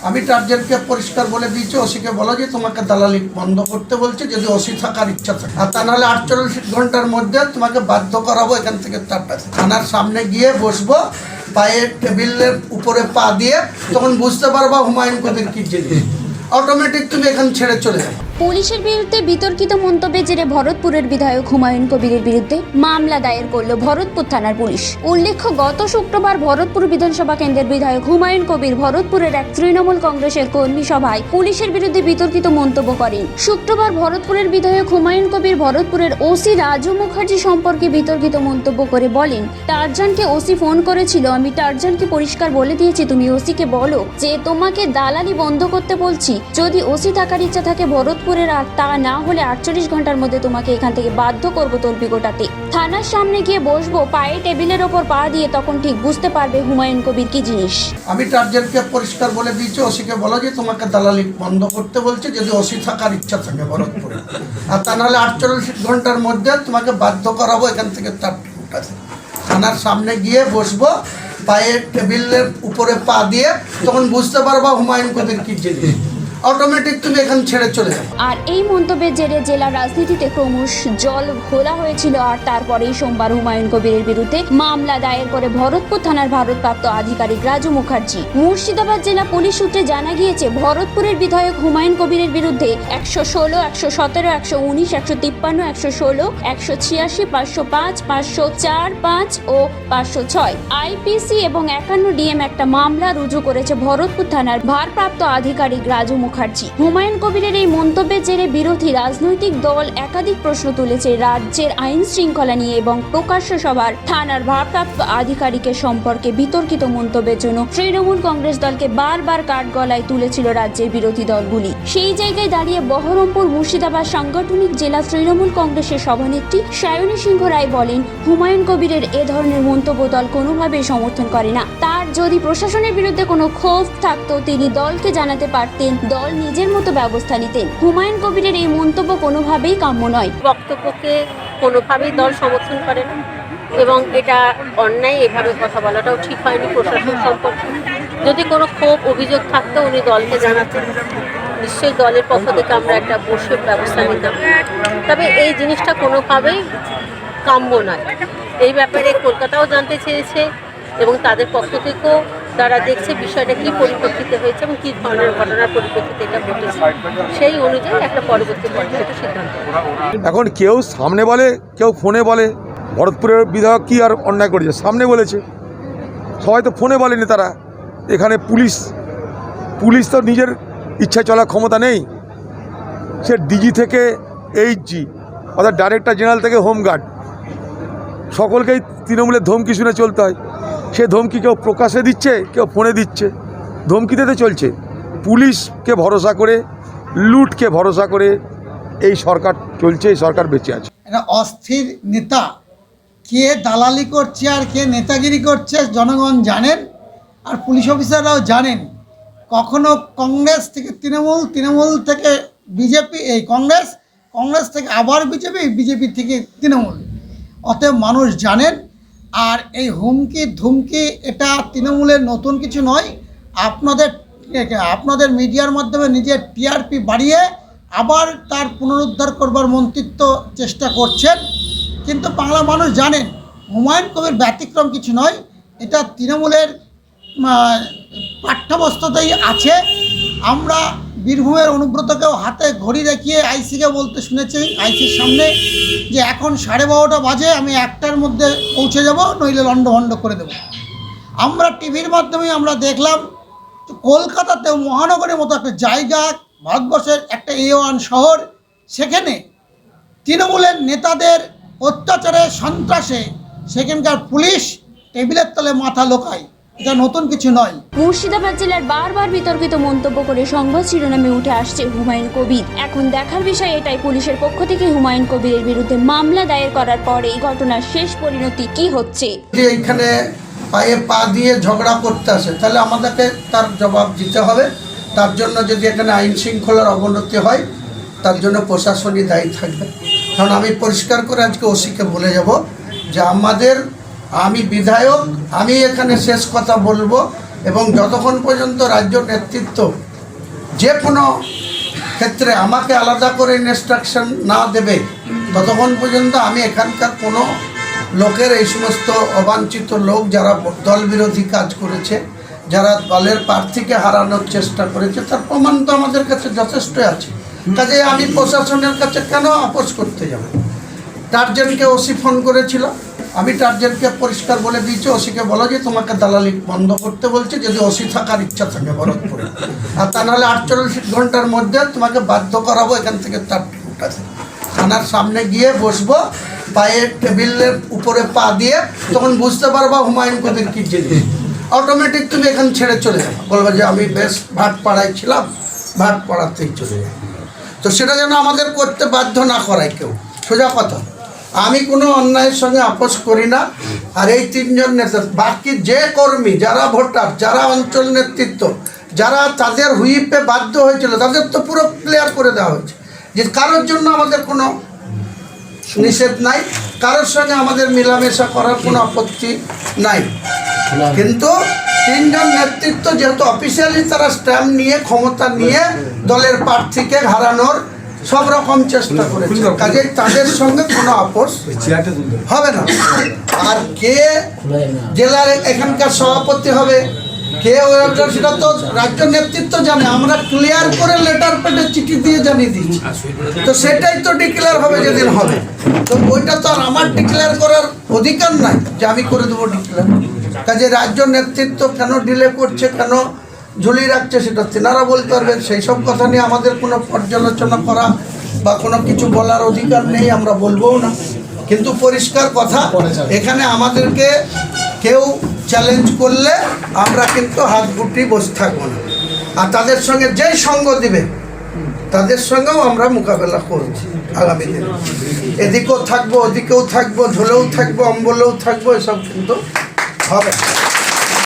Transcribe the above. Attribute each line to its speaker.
Speaker 1: আমি টার্জেনকে পরিষ্কার বলে দিয়েছি, ওসিকে বলা যে তোমাকে দালালি বন্ধ করতে বলছে, যদি ওসি থাকার ইচ্ছা থাকে, আর তা নাহলে 48 ঘন্টার মধ্যে তোমাকে বাধ্য করাবো এখান থেকে থানার সামনে গিয়ে বসবো, পায়ে টেবিলের উপরে পা দিয়ে, তখন বুঝতে পারবা হুমায়ুন কবির কি জিনিস। অটোমেটিক তুমি এখান ছেড়ে চলে যাবে।
Speaker 2: পুলিশের বিরুদ্ধে বিতর্কিত মন্তব্যের জেরে ভরতপুরের বিধায়ক হুমায়ুন কবিরের বিরুদ্ধে মামলা দায়ের করল ভরতপুর থানার পুলিশ। উল্লেখ্য, গত শুক্রবার ভরতপুর বিধানসভা কেন্দ্রের বিধায়ক হুমায়ুন কবির ভরতপুরের এক তৃণমূল কংগ্রেসের কর্মী সভায় পুলিশের বিরুদ্ধে বিতর্কিত মন্তব্য করেন। শুক্রবার ভরতপুরের বিধায়ক হুমায়ুন কবির ভরতপুরের ওসি রাজু মুখার্জি সম্পর্কে বিতর্কিত মন্তব্য করে বলেন, টারজানকে ওসি ফোন করেছিল, আমি টারজানকে পরিষ্কার বলে দিয়েছি তুমি ওসিকে বলো যে তোমাকে দালালি বন্ধ করতে বলছি, যদি ওসি থাকার ইচ্ছা থাকে ভরতপুরের, আর তা না হলে 48 ঘন্টার মধ্যে তোমাকে এখান থেকে বাধ্য করবো তল্পি গোটাতে। থানার সামনে গিয়ে বসবো, পায়ে টেবিলের ওপর পা দিয়ে, তখন ঠিক বুঝতে পারবে হুমায়ুন কবির কি জিনিস।
Speaker 1: আমি টার্জেনকে পরিষ্কার বলে দিয়েছি, ওসিকে বলা যে তোমাকে দালালি বন্ধ করতে বলছে, যদি ওসি থাকার ইচ্ছা থাকে ভরতপুরে, আর তা নাহলে 48 ঘন্টার মধ্যে তোমাকে বাধ্য করাবো এখান থেকে থানার সামনে গিয়ে বসবো, পায়ে টেবিলের উপরে পা দিয়ে, তখন বুঝতে পারবা হুমায়ুন কবির কি জিনিস। অটোমেটিক তুমি এখান ছেড়ে চলে যাবে।
Speaker 2: আর এই মন্তব্যের জেরে জেলার রাজনীতিতে ক্রমশ জল ঘোলা হয়েছিল। আর তারপরেই সোমবার হুমায়ুন কবিরের বিরুদ্ধে মামলা দায়ের করে ভরতপুর থানার ভারপ্রাপ্ত আধিকারিক রাজু মুখার্জি। মুর্শিদাবাদ জেলা পুলিশ সূত্রে জানা গিয়েছে, ভরতপুরের বিধায়ক হুমায়ুন কবিরের বিরুদ্ধে 116, 117, 119, 153, 116, 186, 505, 504, 5 ও 506 আইপিসি এবং 51 ডিএম একটা মামলা রুজু করেছে ভরতপুর থানার ভারপ্রাপ্ত আধিকারিক রাজু মুখার্জি। হুমায়ুন কবিরের এই মন্তব্যের জেরে বিরোধী রাজনৈতিক দল একাধিক প্রশ্ন তুলেছে রাজ্যের আইন শৃঙ্খলা নিয়ে এবং প্রকাশ্য সভার থানার ভারপ্রাপ্ত আধিকারিকের সম্পর্কে বিতর্কিত মন্তব্যের জন্য তৃণমূল কংগ্রেস দলকে বারবার কাঠগলায় তুলেছিল রাজ্যের বিরোধী দলগুলি। সেই জায়গায় দাঁড়িয়ে বহরমপুর মুর্শিদাবাদ সাংগঠনিক জেলা তৃণমূল কংগ্রেসের সভানেত্রী সায়নী সিংহ রায় বলেন, হুমায়ুন কবিরের এ ধরনের মন্তব্য দল কোনোভাবেই সমর্থন করে না। তার যদি প্রশাসনের বিরুদ্ধে কোনো ক্ষোভ থাকতো তিনি দলকে জানাতে পারতেন, দল নিজের মতো ব্যবস্থা নিতেন। হুমায়ুন কবিরের এই মন্তব্য কোনোভাবেই কাম্য নয়।
Speaker 3: বক্তব্যকে কোনোভাবেই দল সমর্থন করে না এবং এটা অন্যায়, এভাবে কথা বলাটাও ঠিক হয়নি প্রশাসন সম্পর্কে। যদি কোনো ক্ষোভ অভিযোগ থাকতো উনি দলকে জানাতেন, নিশ্চয়ই দলের পক্ষ থেকে আমরা একটা বসে ব্যবস্থা নিতাম। তবে এই জিনিসটা কোনোভাবেই কাম্য নয়। এই ব্যাপারে কলকাতাও জানতে চেয়েছে এবং তাদের পক্ষ থেকেও তারা দেখছে বিষয়টা কী পরিপ্রেক্ষিতে হয়েছে এবং কী ধরনের ঘটনার পরিপ্রেক্ষিতে এটা ঘটেছে, সেই অনুযায়ী একটা পরবর্তী পর্যায়ে সিদ্ধান্ত।
Speaker 4: এখন কেউ সামনে বলে, কেউ ফোনে বলে। ভরতপুরের বিধায়ক কী আর অন্যায় করেছে, সামনে বলেছে, সবাই তো ফোনে বলেনি। তারা এখানে পুলিশ তো নিজের ইচ্ছায় চলার ক্ষমতা নেই। সে ডিজি থেকে এইচজি অর্থাৎ ডাইরেক্টর জেনারেল থেকে হোমগার্ড সকলকেই তৃণমূলের ধমকি শুনে চলতে হয়। সে ধমকি কেউ প্রকাশে দিচ্ছে, কেউ ফোনে দিচ্ছে, ধমকিতে চলছে। পুলিশকে ভরসা করে, লুটকে ভরসা করে এই সরকার চলছে, এই সরকার বেঁচে আছে।
Speaker 5: একটা অস্থির নেতা কে দালালি করছে আর কে নেতাগিরি করছে জনগণ জানেন, আর পুলিশ অফিসাররাও জানেন। কখনো কংগ্রেস থেকে তৃণমূল, তৃণমূল থেকে বিজেপি, এই কংগ্রেস থেকে আবার বিজেপি থেকে তৃণমূল। অতএব মানুষ জানেন। আর এই হুমকি ধুমকি এটা তৃণমূলের নতুন কিছু নয়। আপনাদের মিডিয়ার মাধ্যমে নিজের টিআরপি বাড়িয়ে আবার তার পুনরুদ্ধার করবার মন্ত্রিত্ব চেষ্টা করছেন। কিন্তু বাংলা মানুষ জানেন হুমায়ুন কবির ব্যতিক্রম কিছু নয়। এটা তৃণমূলের পাঠ্যবস্তুতেই আছে। আমরা বীরভূমের অনুব্রতকেও হাতে ঘড়ি দেখিয়ে আইসিকে বলতে শুনেছি, আইসির সামনে, যে এখন 12:30 বাজে, আমি 1টার মধ্যে পৌঁছে যাব, নইলে লন্ডভন্ড করে দেব। আমরা টিভির মাধ্যমে আমরা দেখলাম কলকাতাতেও, মহানগরের মতো একটা জায়গা, ভারতবর্ষের একটা A1 শহর, সেখানে তৃণমূলের নেতাদের অত্যাচারে, সন্ত্রাসে সেখানকার পুলিশ টেবিলের তলে মাথা লোকায়। এটা নতুন কিছু নয়।
Speaker 2: মুর্শিদাবাদ জেলার বারবার বিতর্কিত মন্তব্য করে সংবাদ শিরোনামে উঠে আসছে হুমায়ুন কবির। এখন দেখার বিষয় এটাই, পুলিশের পক্ষ থেকে হুমায়ুন কবিরের বিরুদ্ধে মামলা দায়ের করার পর এই ঘটনার শেষ পরিণতি কি হচ্ছে।
Speaker 1: এইখানে পায়ে পা দিয়ে ঝগড়া করতে আসে, তাহলে আমাদেরকে তার জবাব দিতে হবে। তার জন্য যদি এখানে আইন শৃঙ্খলার অবনতি হয়, তার জন্য প্রশাসনই দায়ী থাকবে। কারণ আমি পরিষ্কার করে আজকে ওসিকে বলে যাব যে আমি বিধায়ক, আমি এখানে শেষ কথা বলবো এবং যতক্ষণ পর্যন্ত রাজ্য নেতৃত্ব যে কোনো ক্ষেত্রে আমাকে আলাদা করে ইনস্ট্রাকশন না দেবে ততক্ষণ পর্যন্ত আমি এখানকার কোনো লোকের এই সমস্ত অবাঞ্ছিত লোক যারা দল বিরোধী কাজ করেছে, যারা দলের প্রার্থীকে হারানোর চেষ্টা করেছে, তার প্রমাণ তো আমাদের কাছে যথেষ্ট আছে। কাজে আমি প্রশাসনের কাছে কেন আপোষ করতে যাব? টার্জেনকে ওসি ফোন করেছিল, আমি টার্জেনকে পরিষ্কার বলে দিয়েছি, ওসিকে বলো যে তোমাকে দালালি বন্ধ করতে বলছে যদি ওসি থাকার ইচ্ছা থাকে ভরতপুরে, আর তা নাহলে 48 ঘন্টার মধ্যে তোমাকে বাধ্য করাবো এখান থেকে তার উঠাতে। থানার সামনে গিয়ে বসবো, পায়ে টেবিলের উপরে পা দিয়ে, তখন বুঝতে পারবা হুমায়ুন কবির কি জিনিস। অটোমেটিক তুমি এখান ছেড়ে চলে যাবো, বলবো যে আমি বেশ ভাটপাড়ায় ছিলাম, ভাটপাড়াতেই চলে যাবো। তো সেটা যেন আমাদের করতে বাধ্য না করায় কেউ, সোজা কথা। আমি কোনো অন্যায়ের সঙ্গে আপোষ করি না। আর এই 3 জন নেতা, বাকি যে কর্মী, যারা ভোটার, যারা অঞ্চল নেতৃত্ব, যারা তাদের হুইপে বাধ্য হয়েছিল, তাদের তো পুরো ক্লিয়ার করে দেওয়া হয়েছে যে কারোর জন্য আমাদের কোনো নিষেধ নাই, কারোর সঙ্গে আমাদের মেলামেশা করার কোনো আপত্তি নাই। কিন্তু 3 জন নেতৃত্ব যেহেতু অফিসিয়ালি তারা স্ট্যাম্প নিয়ে, ক্ষমতা নিয়ে দলের প্রার্থীকে হারানোর সব রকম চেষ্টা করেছে, কাজে তাদের সঙ্গে কোনো আপোষ হবে না। আর কে জেলার এখানকার সভাপতি হবে, কে সেটা তো রাজ্য নেতৃত্ব জানে। আমরা ক্লিয়ার করে লেটার পেটে চিঠি দিয়ে জানিয়ে দিচ্ছি, তো সেটাই তো ডিক্লেয়ার হবে যেদিন হবে। তো ওইটা তো আর আমার ডিক্লেয়ার করার অধিকার নাই যে আমি করে দেবো ডিক্লেয়ার। কাজে রাজ্য নেতৃত্ব কেন ডিলে করছে, কেন ঝুলিয়ে রাখছে, সেটা তেনারা বলতে পারবেন। সেই সব কথা নিয়ে আমাদের কোনো পর্যালোচনা করা বা কোনো কিছু বলার অধিকার নেই, আমরা বলবোও না। কিন্তু পরিষ্কার কথা, এখানে আমাদেরকে কেউ চ্যালেঞ্জ করলে আমরা কিন্তু হাত গুটি বসে থাকবো না। আর তাদের সঙ্গে যেই সঙ্গ দিবে তাদের সঙ্গেও আমরা মোকাবেলা করছি আগামী দিনে। এদিকেও থাকবো, ওদিকেও থাকবো, ঝোলেও থাকবো, অম্বলেও থাকবো, এসব কিন্তু হবে।